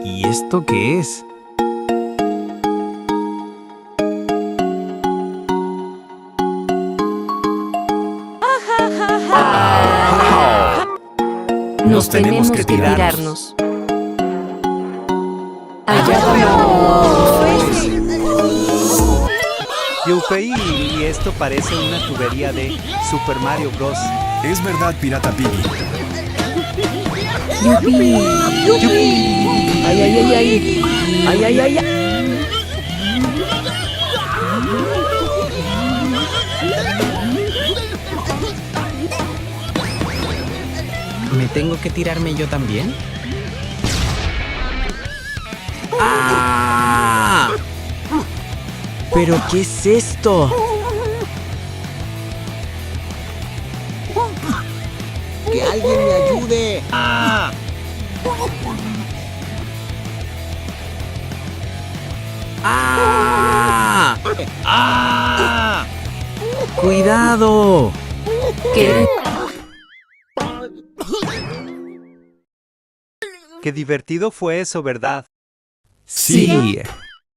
¿Y esto qué es? Nos tenemos que tirarnos. Allá vamos. Yupi, y esto parece una tubería de Super Mario Bros. Es verdad, Pirata Piggy. ¡Yupi! ¡Yupi! ¡Ay, ay, ay, ay! ¡Ay, ay, ay, ay! ¿Me tengo que tirarme yo también? ¡Ah! ¿Pero qué es esto? ¡Que alguien me ayude! ¡Ah! ¡Ah! ¡Ah! ¡Cuidado! ¿Qué? Qué divertido fue eso, ¿verdad? Sí.